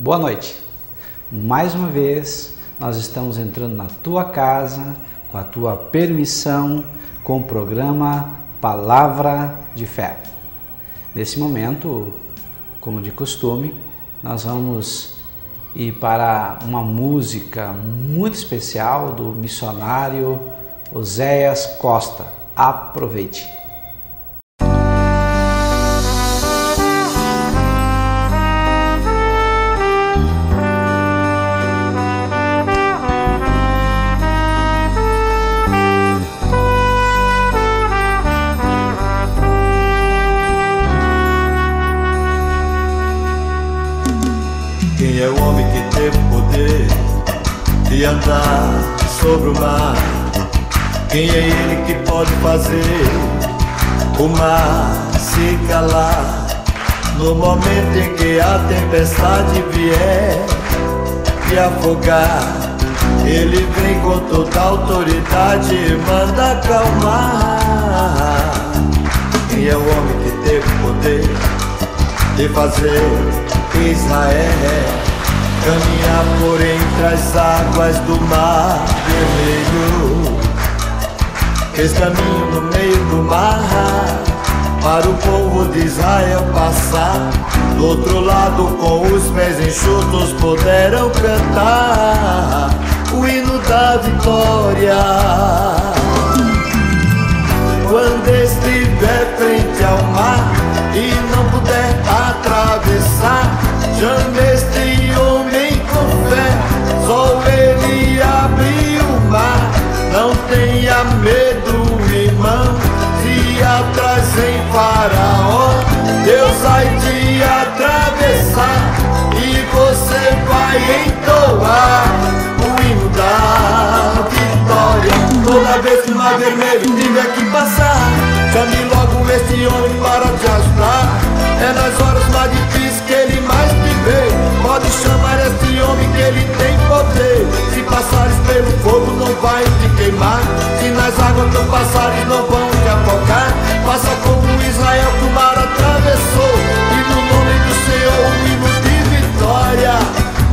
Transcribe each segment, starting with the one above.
Boa noite. Mais uma vez, nós estamos entrando na tua casa, com a tua permissão, com o programa Palavra de Fé. Nesse momento, como de costume, nós vamos ir para uma música muito especial do missionário Oséias Costa. Aproveite! Quem é o homem que teve o poder de andar sobre o mar? Quem é ele que pode fazer o mar se calar? No momento em que a tempestade vier te afogar, ele vem com toda a autoridade e manda acalmar. Quem é o homem que teve o poder de fazer Israel caminhar por entre as águas do mar vermelho? Fez caminho no meio do mar para o povo de Israel passar. Do outro lado, com os pés enxutos, puderam cantar o hino da vitória. Quando estiver frente ao mar e não puder atravessar, chame este homem com fé, só ele abre o mar. Não tenha medo, irmão, se atrás em Faraó, Deus vai te atravessar e você vai entoar o hino da vitória. Toda vez que o mar vermelho tiver que passar, chame logo este homem para te ajudar. É nas horas mais difíceis que ele mais te vê. Pode chamar este homem que ele tem poder. Se passares pelo fogo não vai te queimar, se nas águas tu passares não vão te afogar. Faça como Israel que o mar atravessou, e no nome do Senhor o hino de vitória.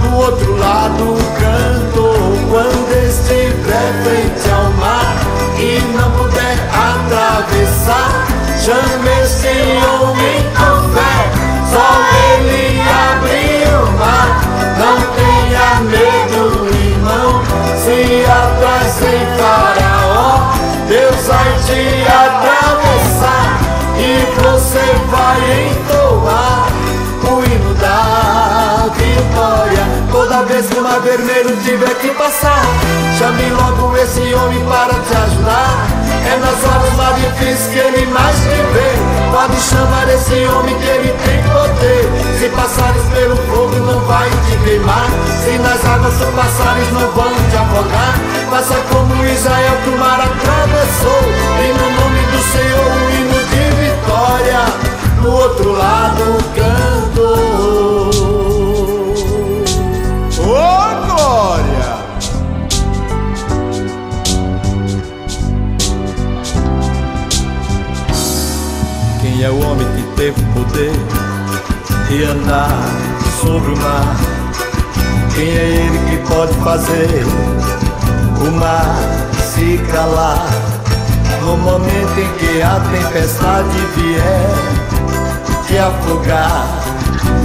Do outro lado canto, quando estiver frente ao mar e não puder atravessar, chame este homem com fé, só ele abre o mar. Não tenha medo, irmão, se atrás em Faraó, Deus vai te atravessar e você vai entoar o hino da vitória. Toda vez que o mar vermelho tiver que passar, chame logo esse homem para te ajudar. É nas horas mais difíceis que ele mais te vê. Pode chamar esse homem que ele tem poder. Se passares pelo fogo não vai te queimar, se nas águas tu passares não vão te afogar. Faça como Israel que o mar atravessou, e no nome do Senhor o hino de vitória. Do outro lado canto. Ô glória! Quem é o homem que teve o poder de andar sobre o mar? Quem é ele que pode fazer o mar se calar? No momento em que a tempestade vier te afogar,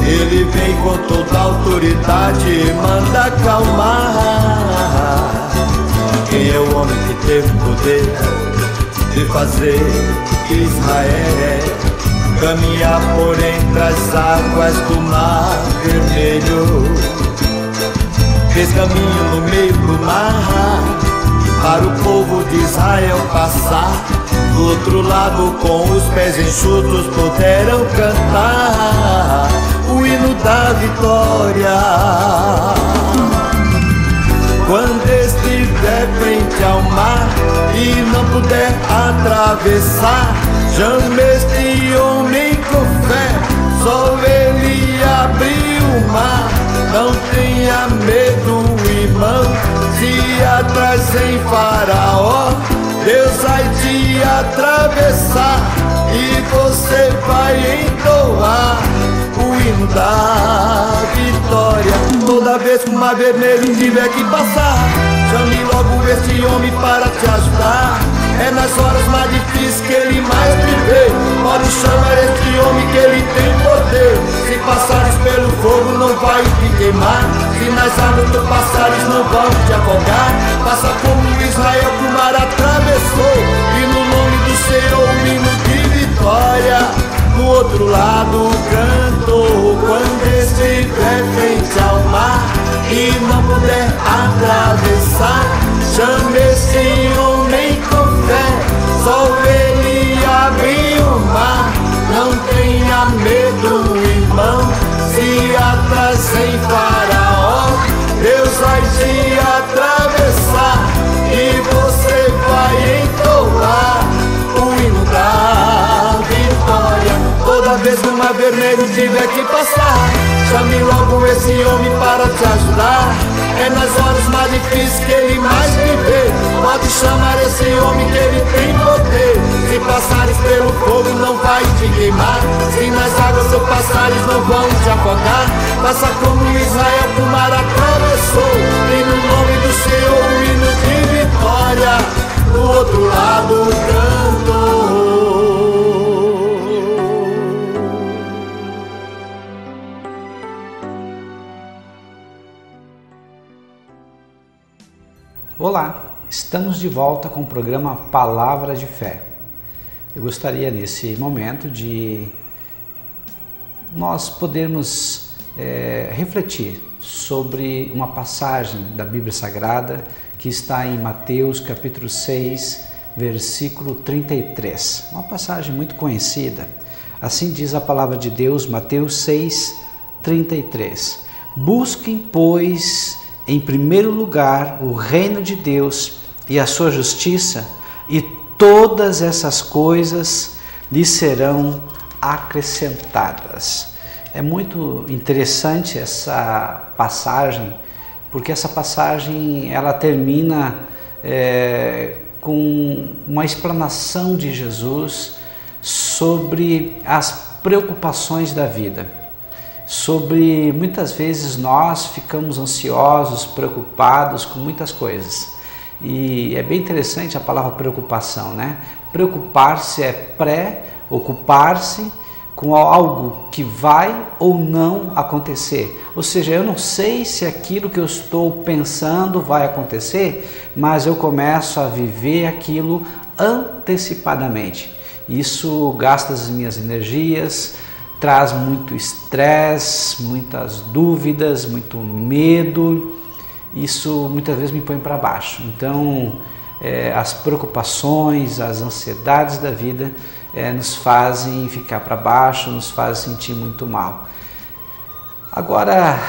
ele vem com toda a autoridade e manda acalmar. Quem é o homem que teve o poder de fazer Israel caminhar por entre as águas do mar vermelho? Fez caminho no meio do mar para o povo de Israel passar. Do outro lado, com os pés enxutos, puderam cantar o hino da vitória. Quando estiver frente ao mar e não puder atravessar, chame este homem com fé, só ele abre o mar. Não tenha medo, irmão, se atrás em Faraó, Deus vai te atravessar e você vai entoar o hino da vitória. vez que o mar vermelho tiver que passar, chame logo este homem para te ajudar. É nas horas mais difíceis que ele mais te vê. Pode chamar este homem que ele tem poder. Se passares pelo fogo não vai te queimar, se nas águas tu passares não vão te afogar. Passa como Israel que o mar atravessou, e no nome do Senhor um hino de vitória. Do outro lado canto, quando estiver frente ao mar e não puder atravessar, chame esse homem com fé, só ele abre o mar. Não tenha medo, irmão, se atrás em Faraó, Deus vai te atravessar e você vai entoar o hino da vitória. Toda vez que o mar vermelho tiver que passar, chame logo esse homem para te ajudar. É nas horas mais difíceis que ele mais te vê. Pode chamar esse homem que ele tem poder. Se passares pelo fogo não vai te queimar, se nas águas tu passares não vão te afogar. Passa como Israel que o mar atravessou, e no nome do Senhor um hino de vitória. Do outro lado canto. Olá, estamos de volta com o programa Palavra de Fé. Eu gostaria nesse momento de nós podermos refletir sobre uma passagem da Bíblia Sagrada que está em Mateus capítulo 6, versículo 33. Uma passagem muito conhecida. Assim diz a palavra de Deus, Mateus 6, 33. Busquem, pois, em primeiro lugar o reino de Deus e a sua justiça, e todas essas coisas lhes serão acrescentadas. É muito interessante essa passagem, porque essa passagem ela termina com uma explanação de Jesus sobre as preocupações da vida. Sobre muitas vezes nós ficamos ansiosos, preocupados com muitas coisas. E é bem interessante a palavra preocupação, né? Preocupar-se é preocupar-se com algo que vai ou não acontecer. Ou seja, eu não sei se aquilo que eu estou pensando vai acontecer, mas eu começo a viver aquilo antecipadamente. Isso gasta as minhas energias, traz muito estresse, muitas dúvidas, muito medo. Isso muitas vezes me põe para baixo. Então, as preocupações, as ansiedades da vida nos fazem ficar para baixo, nos fazem sentir muito mal. Agora,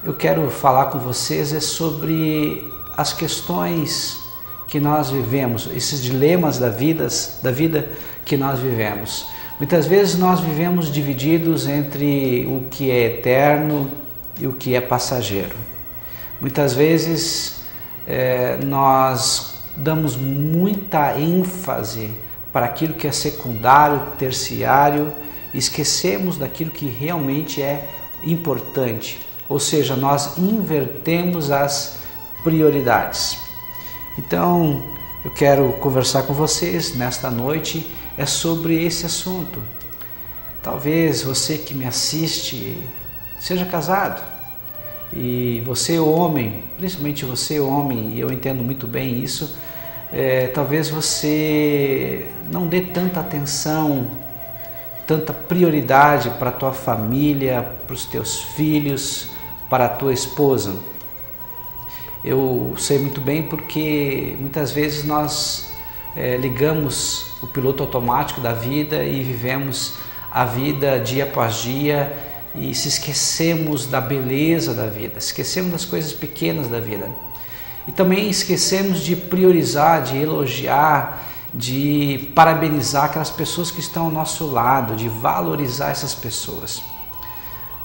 eu quero falar com vocês sobre as questões que nós vivemos, esses dilemas da vida que nós vivemos. Muitas vezes nós vivemos divididos entre o que é eterno e o que é passageiro. Muitas vezes nós damos muita ênfase para aquilo que é secundário, terciário, e esquecemos daquilo que realmente é importante. Ou seja, nós invertemos as prioridades. Então, eu quero conversar com vocês nesta noite sobre esse assunto. Talvez você que me assiste seja casado, e você homem, principalmente você homem, e eu entendo muito bem isso, talvez você não dê tanta atenção, tanta prioridade para a tua família, para os teus filhos, para a tua esposa. Eu sei muito bem porque muitas vezes nós ligamos o piloto automático da vida e vivemos a vida dia após dia e se esquecemos da beleza da vida, esquecemos das coisas pequenas da vida. E também esquecemos de priorizar, de elogiar, de parabenizar aquelas pessoas que estão ao nosso lado, de valorizar essas pessoas.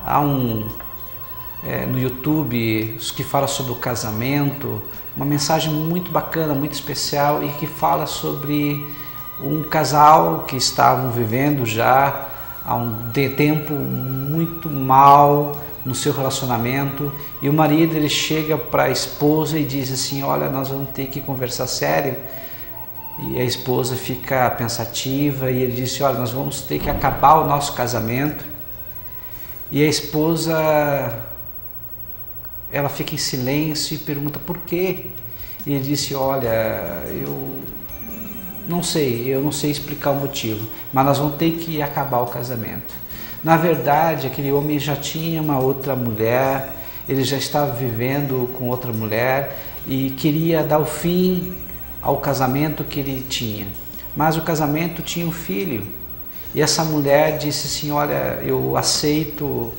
Há no YouTube que fala sobre o casamento, uma mensagem muito bacana, muito especial, e que fala sobre um casal que estavam vivendo já há um tempo muito mal, no seu relacionamento, e o marido ele chega para a esposa e diz assim: olha, nós vamos ter que conversar sério. E a esposa fica pensativa e ele disse: olha, nós vamos ter que acabar o nosso casamento. E a esposa, ela fica em silêncio e pergunta por quê. E ele disse: olha, eu não sei explicar o motivo, mas nós vamos ter que acabar o casamento. Na verdade, aquele homem já tinha uma outra mulher, ele já estava vivendo com outra mulher e queria dar o fim ao casamento que ele tinha. Mas o casamento tinha um filho. E essa mulher disse assim: olha, eu aceito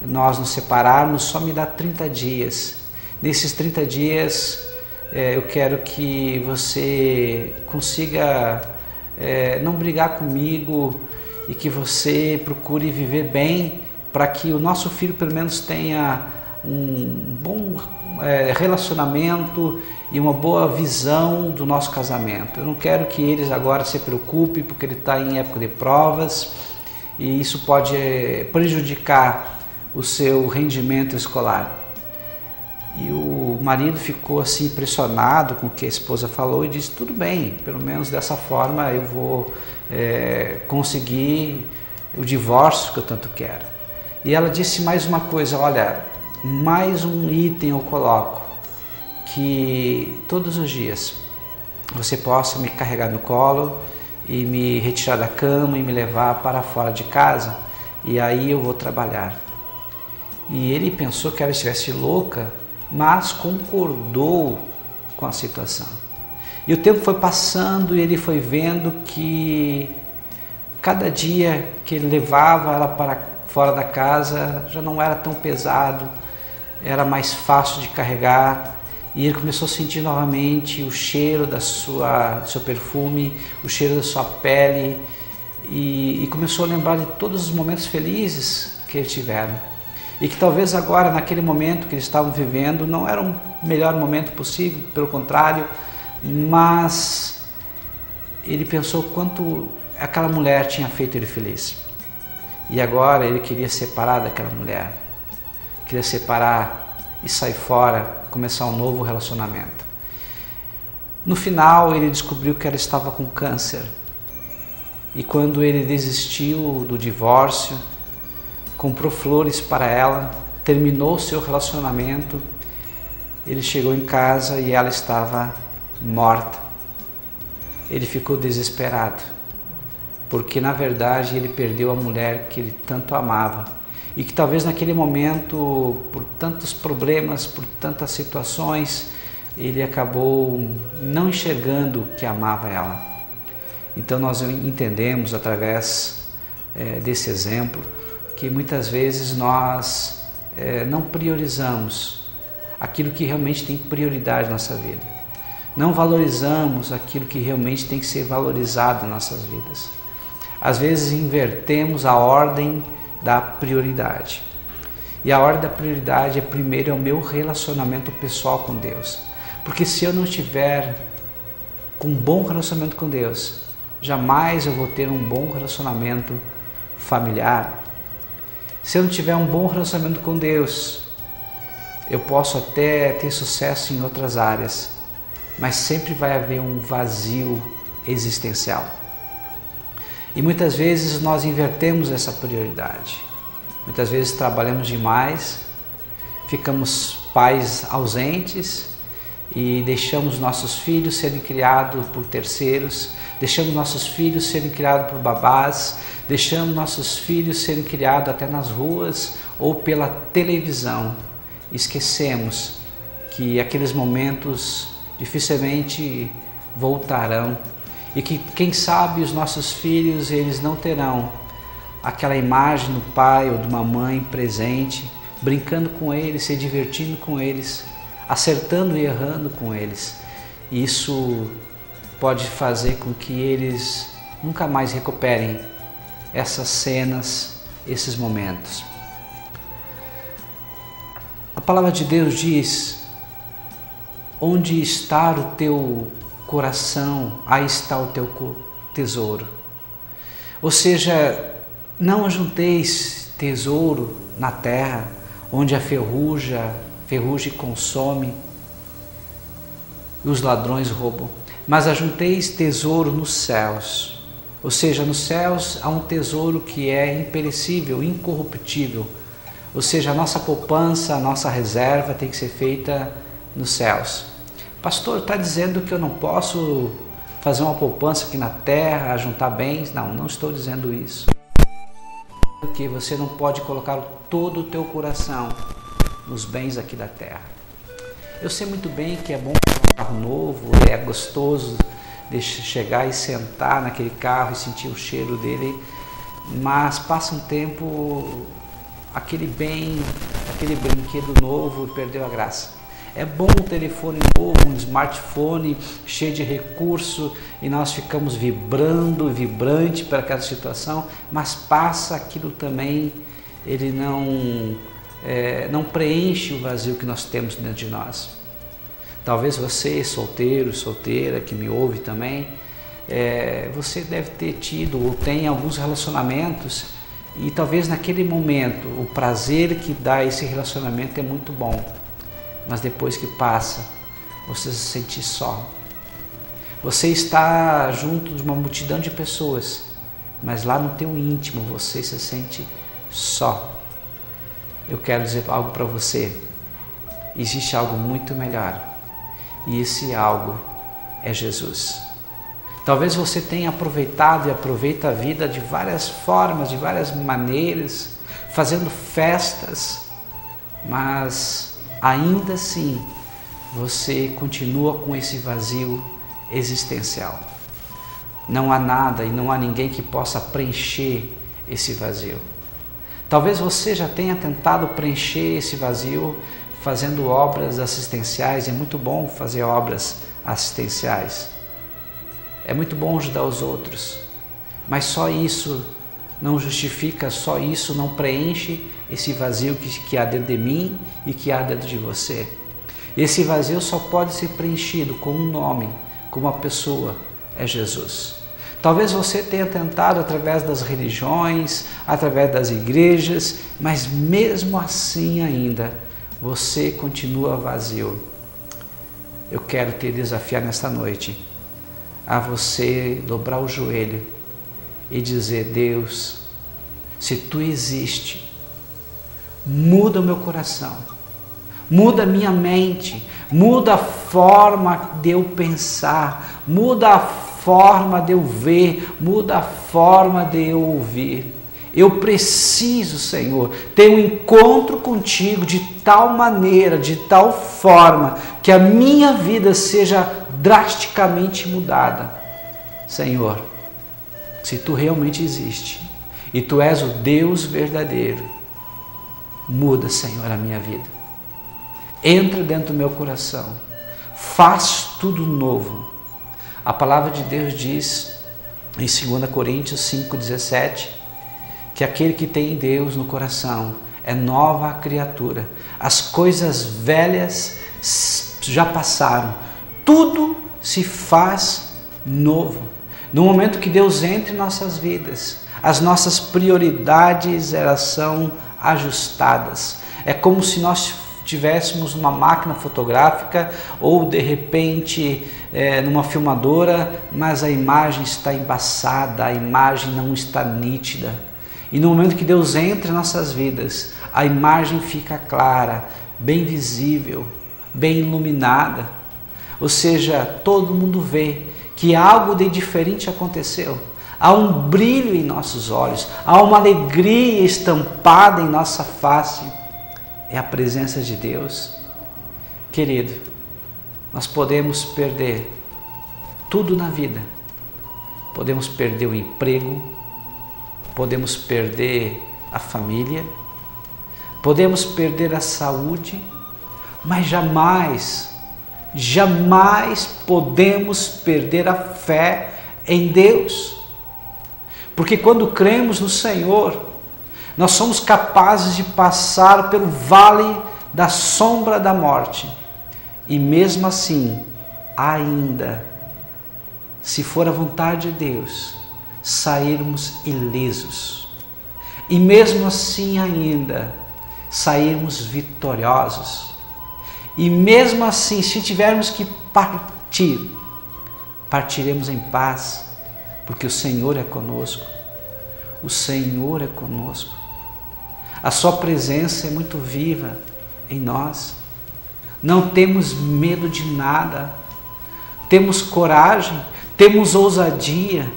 nós nos separarmos, só me dá 30 dias. Nesses 30 dias eu quero que você consiga não brigar comigo e que você procure viver bem para que o nosso filho pelo menos tenha um bom relacionamento e uma boa visão do nosso casamento. Eu não quero que eles agora se preocupem porque ele está em época de provas e isso pode prejudicar o seu rendimento escolar. E o marido ficou assim impressionado com o que a esposa falou e disse: tudo bem, pelo menos dessa forma eu vou conseguir o divórcio que eu tanto quero. E ela disse mais uma coisa: olha, mais um item eu coloco, que todos os dias você possa me carregar no colo e me retirar da cama e me levar para fora de casa, e aí eu vou trabalhar. E ele pensou que ela estivesse louca, mas concordou com a situação. E o tempo foi passando e ele foi vendo que cada dia que ele levava ela para fora da casa já não era tão pesado, era mais fácil de carregar, e ele começou a sentir novamente o cheiro do seu perfume, o cheiro da sua pele, e começou a lembrar de todos os momentos felizes que eles tiveram. E que talvez agora, naquele momento que eles estavam vivendo, não era o melhor momento possível, pelo contrário, mas ele pensou quanto aquela mulher tinha feito ele feliz. E agora ele queria separar daquela mulher, queria separar e sair fora, começar um novo relacionamento. No final ele descobriu que ela estava com câncer, e quando ele desistiu do divórcio, comprou flores para ela, terminou seu relacionamento, ele chegou em casa e ela estava morta. Ele ficou desesperado, porque na verdade ele perdeu a mulher que ele tanto amava e que talvez naquele momento, por tantos problemas, por tantas situações, ele acabou não enxergando que amava ela. Então nós entendemos através desse exemplo que muitas vezes nós não priorizamos aquilo que realmente tem prioridade na nossa vida. Não valorizamos aquilo que realmente tem que ser valorizado em nossas vidas. Às vezes invertemos a ordem da prioridade. E a ordem da prioridade primeiro é o meu relacionamento pessoal com Deus. Porque se eu não estiver com um bom relacionamento com Deus, jamais eu vou ter um bom relacionamento familiar. Se eu não tiver um bom relacionamento com Deus, eu posso até ter sucesso em outras áreas, mas sempre vai haver um vazio existencial. E muitas vezes nós invertemos essa prioridade. Muitas vezes trabalhamos demais, ficamos pais ausentes e deixamos nossos filhos serem criados por terceiros, deixamos nossos filhos serem criados por babás, deixamos nossos filhos serem criados até nas ruas ou pela televisão. Esquecemos que aqueles momentos dificilmente voltarão e que, quem sabe, os nossos filhos eles não terão aquela imagem do pai ou de uma mãe presente, brincando com eles, se divertindo com eles, acertando e errando com eles. Isso pode fazer com que eles nunca mais recuperem essas cenas, esses momentos. A palavra de Deus diz: onde está o teu coração, aí está o teu tesouro. Ou seja, não ajunteis tesouro na terra, onde a ferrugem consome e os ladrões roubam. Mas ajunteis tesouro nos céus. Ou seja, nos céus há um tesouro que é imperecível, incorruptível. Ou seja, a nossa poupança, a nossa reserva tem que ser feita nos céus. Pastor, está dizendo que eu não posso fazer uma poupança aqui na terra, juntar bens? Não, não estou dizendo isso. Porque você não pode colocar todo o teu coração nos bens aqui da terra. Eu sei muito bem que é bom ter um carro novo, é gostoso de chegar e sentar naquele carro e sentir o cheiro dele, mas passa um tempo, aquele brinquedo novo perdeu a graça. É bom um telefone novo, um smartphone cheio de recurso e nós ficamos vibrante para aquela situação, mas passa aquilo também, ele não preenche o vazio que nós temos dentro de nós. Talvez você, solteiro, solteira, que me ouve também, você deve ter tido ou tem alguns relacionamentos e talvez naquele momento o prazer que dá esse relacionamento é muito bom, mas depois que passa, você se sente só. Você está junto de uma multidão de pessoas, mas lá no teu íntimo você se sente só. Eu quero dizer algo para você, existe algo muito melhor e esse algo é Jesus. Talvez você tenha aproveitado e aproveita a vida de várias formas, de várias maneiras, fazendo festas, mas ainda assim você continua com esse vazio existencial. Não há nada e não há ninguém que possa preencher esse vazio. Talvez você já tenha tentado preencher esse vazio fazendo obras assistenciais. É muito bom fazer obras assistenciais. É muito bom ajudar os outros. Mas só isso não justifica, só isso não preenche esse vazio que há dentro de mim e que há dentro de você. Esse vazio só pode ser preenchido com um nome, com uma pessoa, é Jesus. Talvez você tenha tentado através das religiões, através das igrejas, mas mesmo assim ainda, você continua vazio. Eu quero te desafiar nesta noite a você dobrar o joelho e dizer: Deus, se Tu existe, muda o meu coração, muda a minha mente, muda a forma de eu pensar, muda a forma de eu ver, muda a forma de eu ouvir. Eu preciso, Senhor, ter um encontro contigo de tal maneira, de tal forma, que a minha vida seja drasticamente mudada. Senhor, se Tu realmente existe e Tu és o Deus verdadeiro, muda, Senhor, a minha vida. Entra dentro do meu coração, faz tudo novo. A palavra de Deus diz em 2 Coríntios 5,17 que aquele que tem Deus no coração é nova criatura. As coisas velhas já passaram, tudo se faz novo. No momento que Deus entra em nossas vidas, as nossas prioridades elas são ajustadas. É como se nós tivéssemos uma máquina fotográfica ou de repente numa filmadora, mas a imagem está embaçada, a imagem não está nítida. E no momento que Deus entra em nossas vidas, a imagem fica clara, bem visível, bem iluminada. Ou seja, todo mundo vê que algo de diferente aconteceu. Há um brilho em nossos olhos, há uma alegria estampada em nossa face. É a presença de Deus. Querido, nós podemos perder tudo na vida. Podemos perder o emprego, podemos perder a família, podemos perder a saúde, mas jamais podemos perder a fé em Deus. Porque quando cremos no Senhor, nós somos capazes de passar pelo vale da sombra da morte. E mesmo assim, ainda, se for a vontade de Deus, sairmos ilesos. E mesmo assim ainda, sairmos vitoriosos. E mesmo assim, se tivermos que partir, partiremos em paz, porque o Senhor é conosco. O Senhor é conosco. A sua presença é muito viva em nós. Não temos medo de nada. Temos coragem, temos ousadia.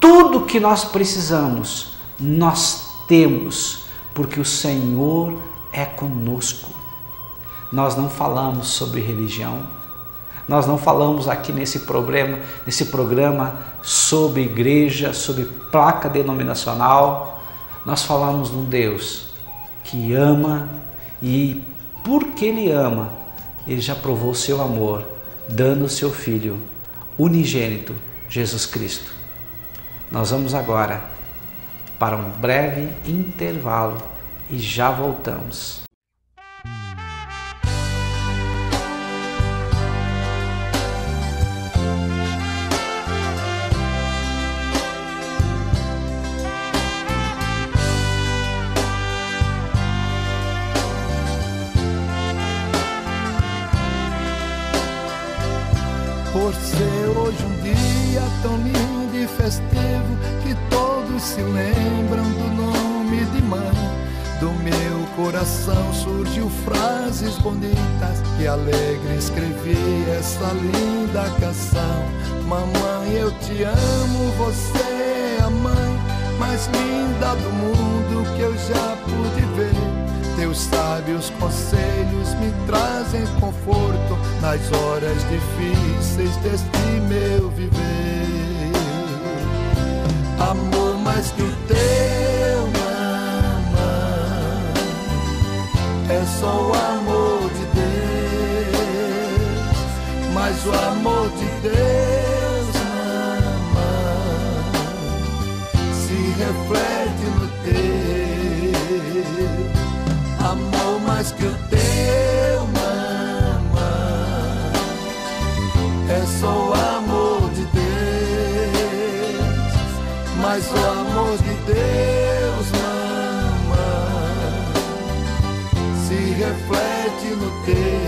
Tudo que nós precisamos, nós temos, porque o Senhor é conosco. Nós não falamos sobre religião. Nós não falamos aqui nesse programa sobre igreja, sobre placa denominacional. Nós falamos de um Deus que ama, e porque Ele ama, Ele já provou o seu amor, dando o seu Filho unigênito, Jesus Cristo. Nós vamos agora para um breve intervalo e já voltamos. Por ser hoje um dia tão lindo e festivo, que todos se lembram do nome de mãe, do meu coração surgiu frases bonitas e alegre escrevi essa linda canção. Mamãe, eu te amo, você é a mãe mais linda do mundo que eu já pude ver. Teus sábios conselhos me trazem conforto nas horas difíceis deste meu viver. Amor mais que o teu, mamãe, é só o amor de Deus, mas o amor de Deus, mamãe, se reflete no teu. Amor mais que o teu, mamãe, é só o amor de Deus, mas o amor de Deus, mamãe, se reflete no teu.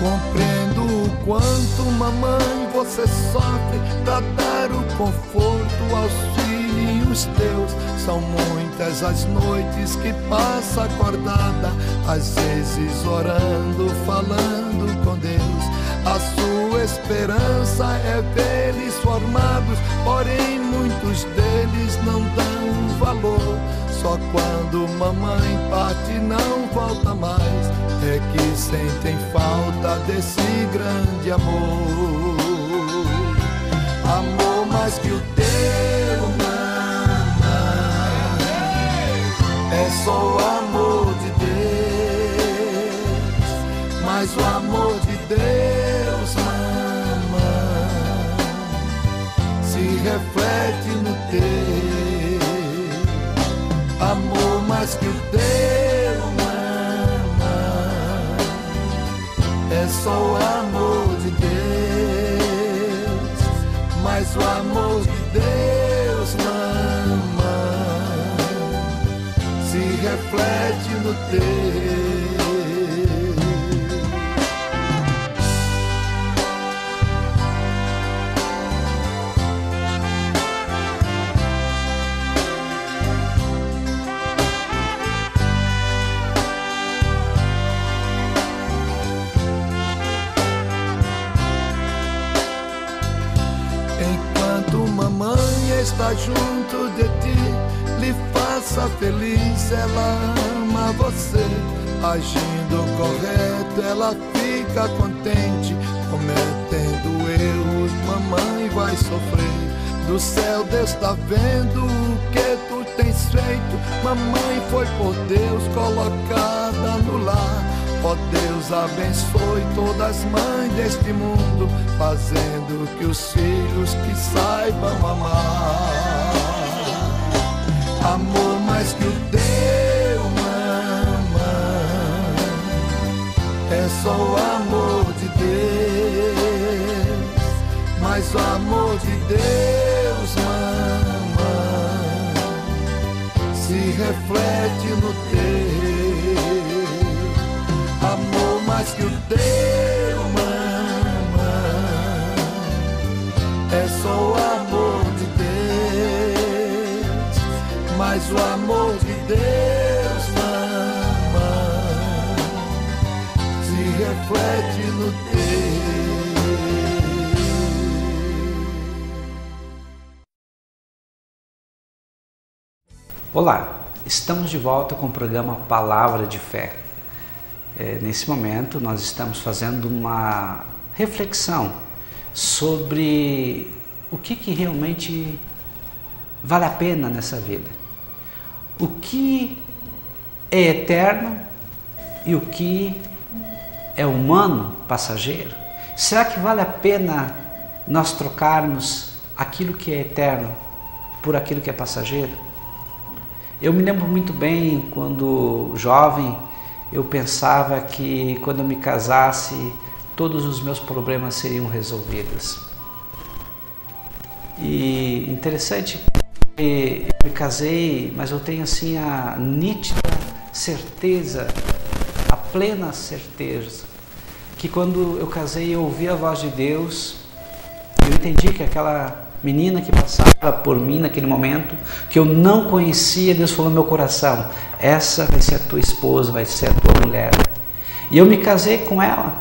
Compreendo o quanto, mamãe, você sofre pra dar o conforto, o auxílio os teus. São muitas as noites que passa acordada, às vezes orando, falando com Deus. A sua esperança é vê-los formados, porém muitos deles não dão valor. Só quando mamãe parte não volta mais, é que sentem falta desse grande amor. Amor mais que o teu, mamãe, é só o amor de Deus, mas o amor de Deus, mamãe, se reflete no teu. Amor mais que o teu, mamãe, é só o amor de Deus, mas o amor de Deus, mamãe, se reflete no teu. Está junto de ti, lhe faça feliz, ela ama você. Agindo correto, ela fica contente. Cometendo erros, mamãe vai sofrer. Do céu Deus está vendo o que tu tens feito. Mamãe foi por Deus colocada no lar. Ó Deus, abençoe todas as mães deste mundo, fazendo que os filhos que saibam amar. Amor mais que o teu, mamãe, é só o amor de Deus. Mas o amor de Deus, mamãe, se reflete no teu. Amor mais que o teu, mamãe, é só o amor de Deus. Mas o amor de Deus, mamãe, se reflete no teu. Olá, estamos de volta com o programa Palavra de Fé. Nesse momento nós estamos fazendo uma reflexão sobre o que realmente vale a pena nessa vida. O que é eterno e o que é humano, passageiro. Será que vale a pena nós trocarmos aquilo que é eterno por aquilo que é passageiro? Eu me lembro muito bem, quando jovem, eu pensava que quando eu me casasse, todos os meus problemas seriam resolvidos. E interessante que eu me casei, mas eu tenho assim a nítida certeza, a plena certeza, que quando eu casei eu ouvi a voz de Deus, eu entendi que aquela menina que passava por mim naquele momento, que eu não conhecia, Deus falou no meu coração: essa vai ser a tua esposa, vai ser a tua mulher. E eu me casei com ela.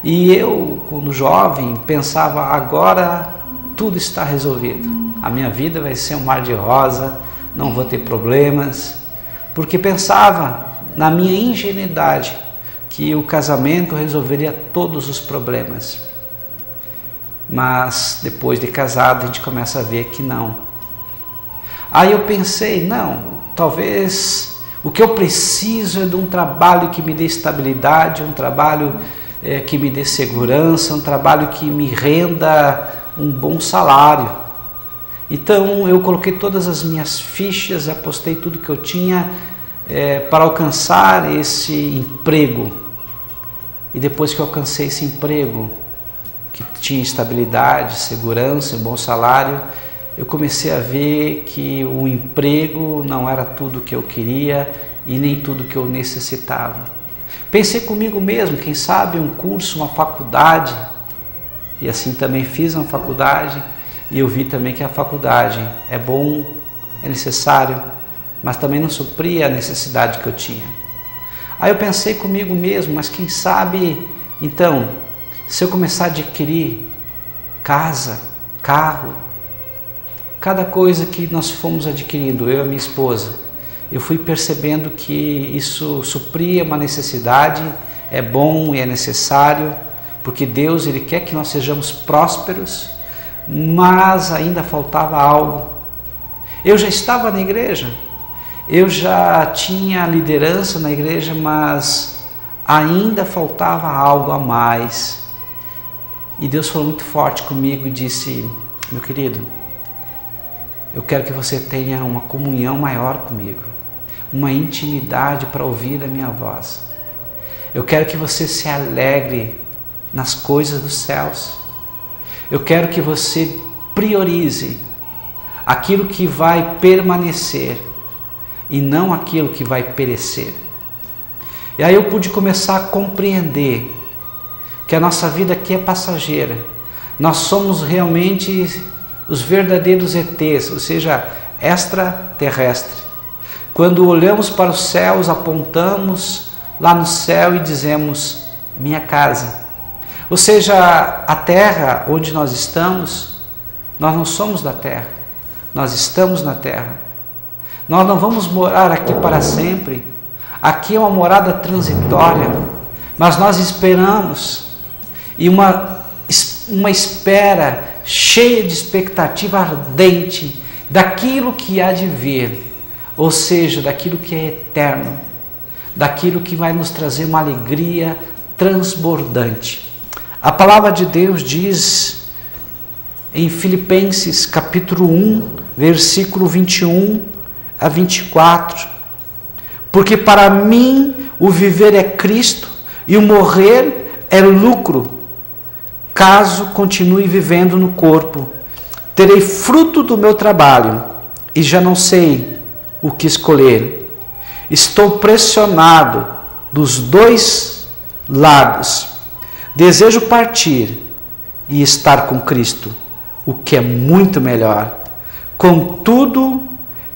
E eu, quando jovem, pensava: agora tudo está resolvido. A minha vida vai ser um mar de rosa, não vou ter problemas. Porque pensava, na minha ingenuidade, que o casamento resolveria todos os problemas. Mas depois de casado a gente começa a ver que não. Aí eu pensei, não, talvez o que eu preciso é de um trabalho que me dê estabilidade, um trabalho que me dê segurança, um trabalho que me renda um bom salário. Então eu coloquei todas as minhas fichas, apostei tudo que eu tinha para alcançar esse emprego. E depois que eu alcancei esse emprego, que tinha estabilidade, segurança, um bom salário, eu comecei a ver que o emprego não era tudo o que eu queria e nem tudo que eu necessitava. Pensei comigo mesmo, quem sabe um curso, uma faculdade, e assim também fiz uma faculdade, e eu vi também que a faculdade é bom, é necessário, mas também não supria a necessidade que eu tinha. Aí eu pensei comigo mesmo, mas quem sabe, então, se eu começar a adquirir casa, carro, cada coisa que nós fomos adquirindo, eu e a minha esposa, eu fui percebendo que isso supria uma necessidade, é bom e é necessário, porque Deus, Ele quer que nós sejamos prósperos, mas ainda faltava algo. Eu já estava na igreja, eu já tinha liderança na igreja, mas ainda faltava algo a mais. E Deus falou muito forte comigo e disse: meu querido, eu quero que você tenha uma comunhão maior comigo, uma intimidade para ouvir a minha voz. Eu quero que você se alegre nas coisas dos céus. Eu quero que você priorize aquilo que vai permanecer e não aquilo que vai perecer. E aí eu pude começar a compreender que a nossa vida aqui é passageira. Nós somos realmente os verdadeiros ETs, ou seja, extraterrestre. Quando olhamos para os céus, apontamos lá no céu e dizemos: minha casa. Ou seja, a terra onde nós estamos, nós não somos da terra, nós estamos na terra. Nós não vamos morar aqui para sempre. Aqui é uma morada transitória, mas nós esperamos. E uma espera cheia de expectativa ardente daquilo que há de vir, ou seja, daquilo que é eterno, daquilo que vai nos trazer uma alegria transbordante. A palavra de Deus diz em Filipenses capítulo 1, versículo 21 a 24: porque para mim o viver é Cristo e o morrer é lucro. Caso continue vivendo no corpo, terei fruto do meu trabalho e já não sei o que escolher. Estou pressionado dos dois lados. Desejo partir e estar com Cristo, o que é muito melhor. Contudo,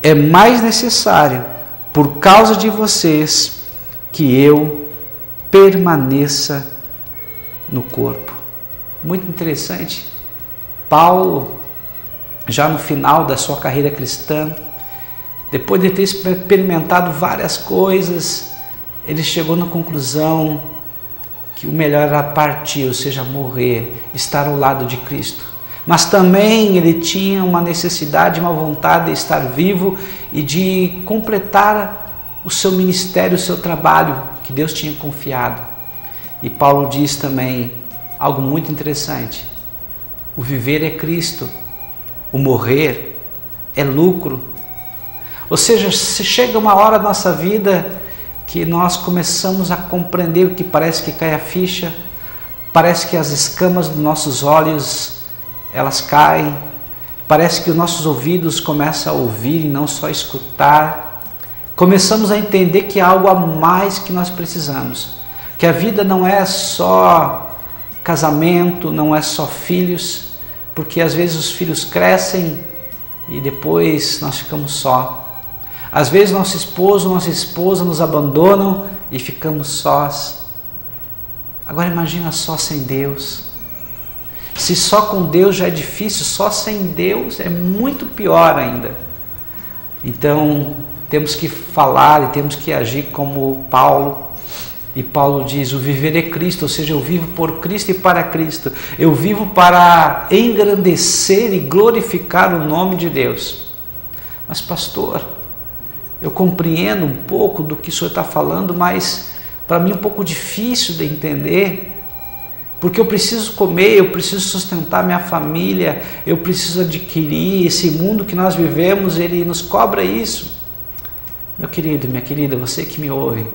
é mais necessário, por causa de vocês, que eu permaneça no corpo. Muito interessante. Paulo, já no final da sua carreira cristã, depois de ter experimentado várias coisas, ele chegou na conclusão que o melhor era partir, ou seja, morrer, estar ao lado de Cristo. Mas também ele tinha uma necessidade, uma vontade de estar vivo e de completar o seu ministério, o seu trabalho que Deus tinha confiado. E Paulo diz também algo muito interessante: o viver é Cristo, o morrer é lucro. Ou seja, se chega uma hora da nossa vida que nós começamos a compreender o que parece que cai a ficha, parece que as escamas dos nossos olhos elas caem, parece que os nossos ouvidos começam a ouvir e não só escutar. Começamos a entender que há algo a mais que nós precisamos, que a vida não é só casamento, não é só filhos, porque às vezes os filhos crescem e depois nós ficamos só. Às vezes nosso esposo, nossa esposa nos abandonam e ficamos sós. Agora imagina só sem Deus. Se só com Deus já é difícil, só sem Deus é muito pior ainda. Então temos que falar e temos que agir como Paulo. E Paulo diz: o viver é Cristo, ou seja, eu vivo por Cristo e para Cristo. Eu vivo para engrandecer e glorificar o nome de Deus. Mas pastor, eu compreendo um pouco do que o senhor está falando, mas para mim é um pouco difícil de entender, porque eu preciso comer, eu preciso sustentar minha família, eu preciso adquirir esse mundo que nós vivemos, ele nos cobra isso. Meu querido, minha querida, você que me ouve,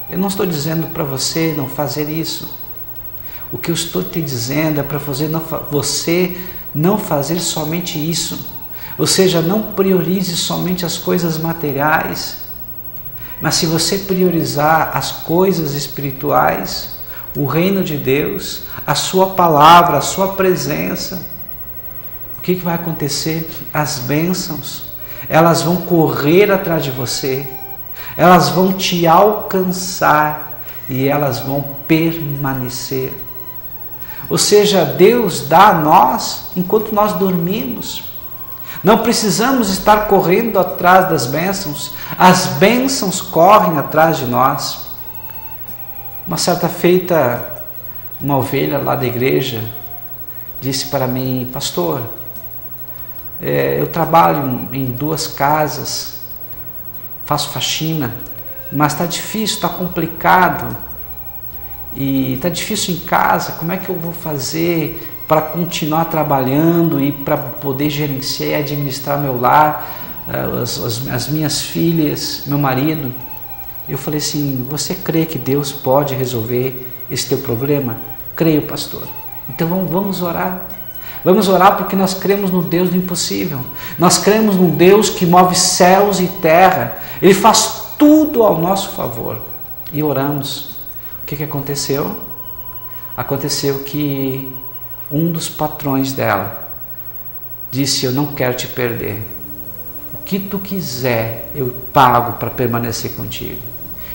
eu não estou dizendo para você não fazer isso. O que eu estou te dizendo é para você não fazer somente isso. Ou seja, não priorize somente as coisas materiais, mas se você priorizar as coisas espirituais, o reino de Deus, a sua palavra, a sua presença, o que vai acontecer? As bênçãos, elas vão correr atrás de você, elas vão te alcançar e elas vão permanecer. Ou seja, Deus dá a nós enquanto nós dormimos. Não precisamos estar correndo atrás das bênçãos, as bênçãos correm atrás de nós. Uma certa feita, uma ovelha lá da igreja disse para mim: pastor, eu trabalho em 2 casas, faço faxina, mas está difícil, está complicado, e está difícil em casa, como é que eu vou fazer para continuar trabalhando e para poder gerenciar e administrar meu lar, as minhas filhas, meu marido? Eu falei assim: você crê que Deus pode resolver esse teu problema? Creio, pastor. Então vamos orar. Vamos orar porque nós cremos no Deus do impossível. Nós cremos no Deus que move céus e terra. Ele faz tudo ao nosso favor. E oramos. O que aconteceu? Aconteceu que um dos patrões dela disse: eu não quero te perder. O que tu quiser eu pago para permanecer contigo.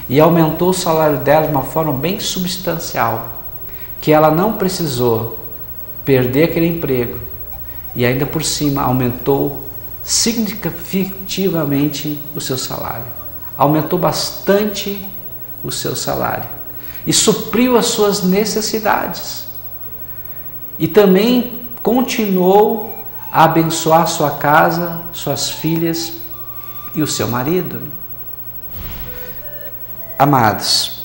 E aumentou o salário dela de uma forma bem substancial, que ela não precisou perder aquele emprego, e ainda por cima aumentou significativamente o seu salário. Aumentou bastante o seu salário e supriu as suas necessidades. E também continuou a abençoar sua casa, suas filhas e o seu marido. Amados,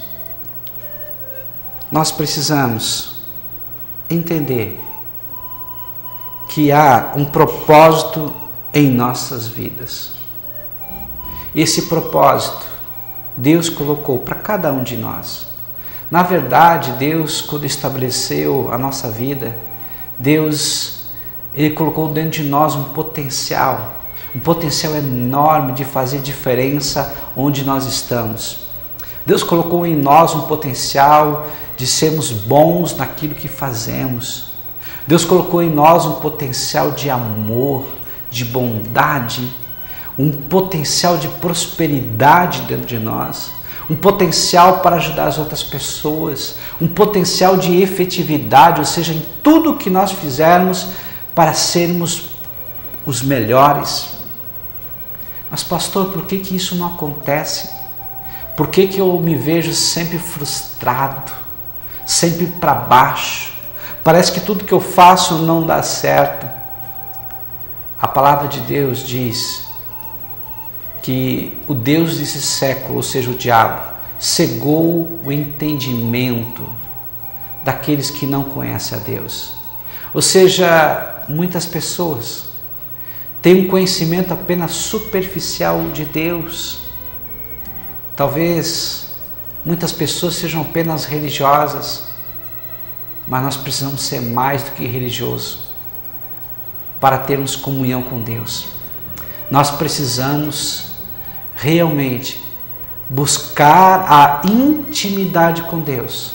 nós precisamos entender que há um propósito em nossas vidas. Esse propósito Deus colocou para cada um de nós. Na verdade, Deus, quando estabeleceu a nossa vida, Ele colocou dentro de nós um potencial enorme de fazer diferença onde nós estamos. Deus colocou em nós um potencial de sermos bons naquilo que fazemos. Deus colocou em nós um potencial de amor, de bondade, um potencial de prosperidade dentro de nós, um potencial para ajudar as outras pessoas, um potencial de efetividade, ou seja, em tudo que nós fizermos para sermos os melhores. Mas pastor, por que isso não acontece? Por que eu me vejo sempre frustrado, sempre para baixo? Parece que tudo que eu faço não dá certo. A palavra de Deus diz que o Deus desse século, ou seja, o diabo, cegou o entendimento daqueles que não conhecem a Deus. Ou seja, muitas pessoas têm um conhecimento apenas superficial de Deus. Talvez muitas pessoas sejam apenas religiosas, mas nós precisamos ser mais do que religiosos para termos comunhão com Deus. Nós precisamos realmente buscar a intimidade com Deus,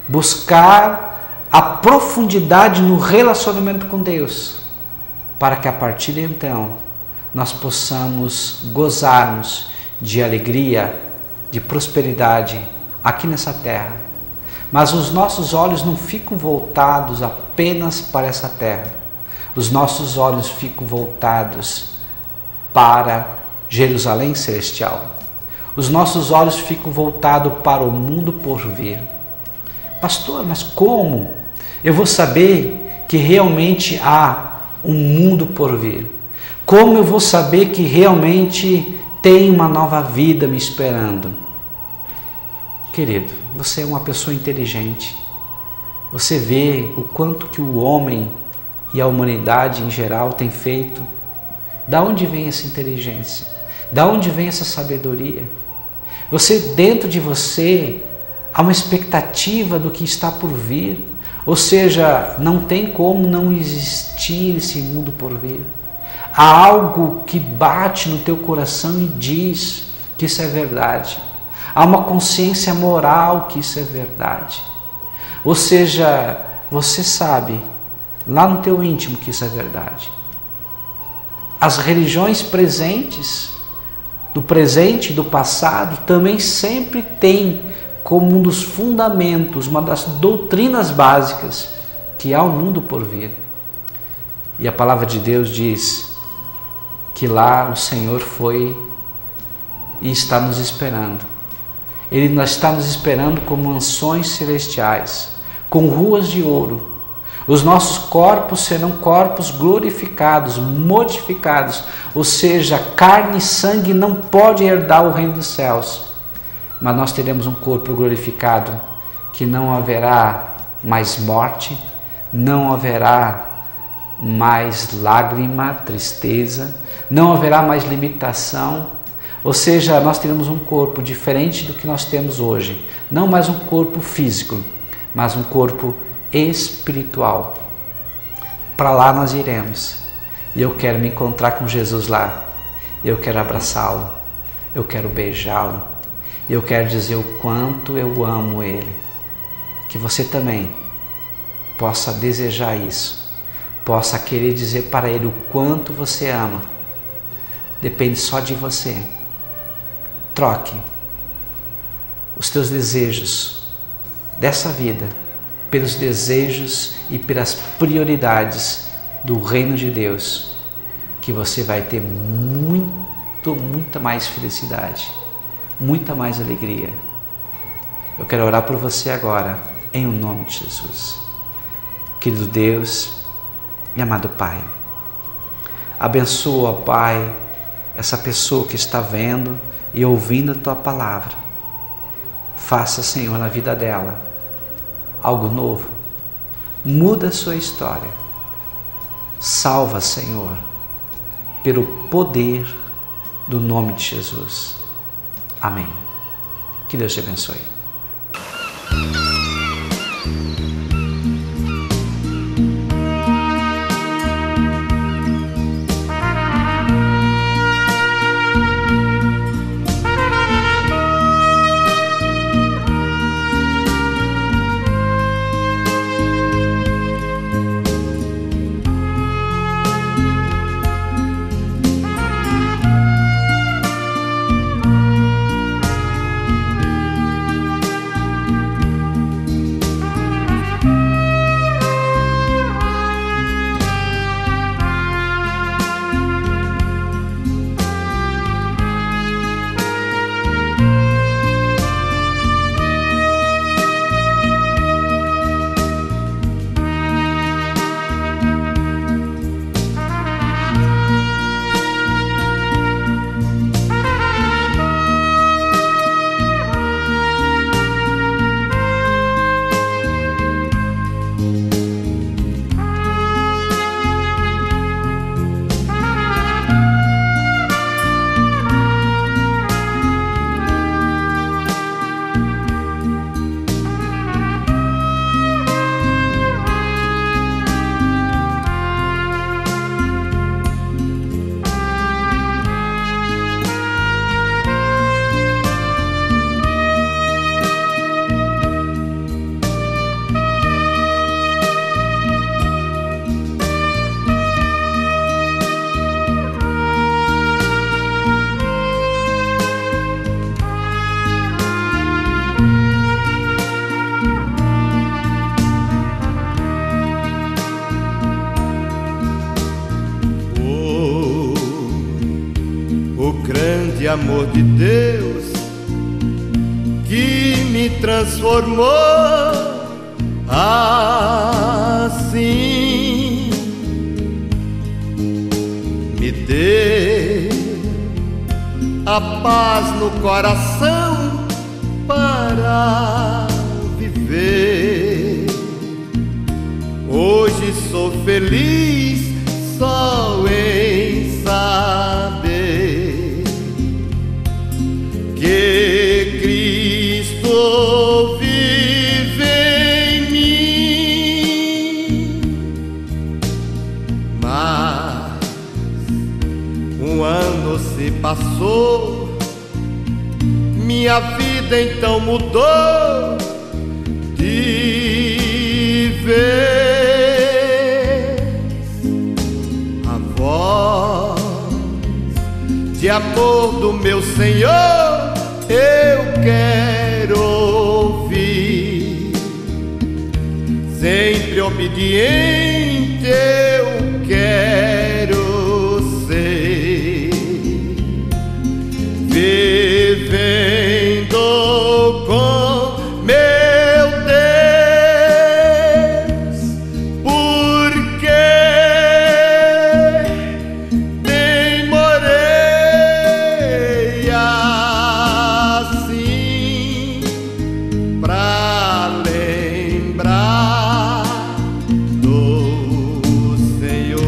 buscar a profundidade no relacionamento com Deus, para que a partir de então nós possamos gozarmos de alegria, de prosperidade aqui nessa terra. Mas os nossos olhos não ficam voltados apenas para essa terra. Os nossos olhos ficam voltados para Jerusalém celestial. Os nossos olhos ficam voltados para o mundo por vir. Pastor, mas como eu vou saber que realmente há um mundo por vir? Como eu vou saber que realmente tem uma nova vida me esperando? Querido, você é uma pessoa inteligente. Você vê o quanto que o homem e a humanidade em geral tem feito. Da onde vem essa inteligência? Da onde vem essa sabedoria? Dentro de você, há uma expectativa do que está por vir. Ou seja, não tem como não existir esse mundo por vir. Há algo que bate no teu coração e diz que isso é verdade. Há uma consciência moral que isso é verdade. Ou seja, você sabe lá no teu íntimo que isso é verdade. As religiões presentes, do presente e do passado, também sempre têm como um dos fundamentos, uma das doutrinas básicas, que há um mundo por vir. E a palavra de Deus diz que lá o Senhor foi e está nos esperando. Ele está nos esperando com mansões celestiais, com ruas de ouro. Os nossos corpos serão corpos glorificados, modificados, ou seja, carne e sangue não pode herdar o reino dos céus. Mas nós teremos um corpo glorificado, que não haverá mais morte, não haverá mais lágrima, tristeza, não haverá mais limitação. Ou seja, nós teremos um corpo diferente do que nós temos hoje. Não mais um corpo físico, mas um corpo espiritual. Para lá nós iremos. E eu quero me encontrar com Jesus lá. Eu quero abraçá-lo. Eu quero beijá-lo. Eu quero dizer o quanto eu amo Ele. Que você também possa desejar isso. Possa querer dizer para Ele o quanto você ama. Depende só de você. Troque os teus desejos dessa vida pelos desejos e pelas prioridades do reino de Deus, que você vai ter muita mais felicidade, muita mais alegria. Eu quero orar por você agora, em o nome de Jesus. Querido Deus e amado Pai, abençoa, Pai, essa pessoa que está vendo e ouvindo a Tua palavra. Faça, Senhor, na vida dela algo novo. Muda a sua história. Salva, Senhor, pelo poder do nome de Jesus. Amém. Que Deus te abençoe. Amor de Deus que me transformou assim, me deu a paz no coração para viver. Hoje sou feliz só em saber que Cristo vive em mim. Mas um ano se passou, minha vida então mudou de vez. A voz de amor do meu Senhor eu quero ouvir, sempre obediente eu quero ser, vivendo com meu Deus, porque demorei assim pra lembrar do Senhor.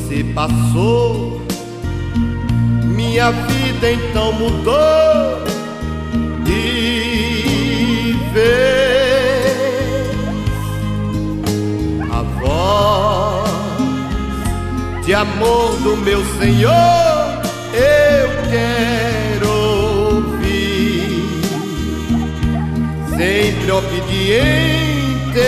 Se passou, minha vida então mudou de vez. A voz de amor do meu Senhor eu quero ouvir. Sempre obediente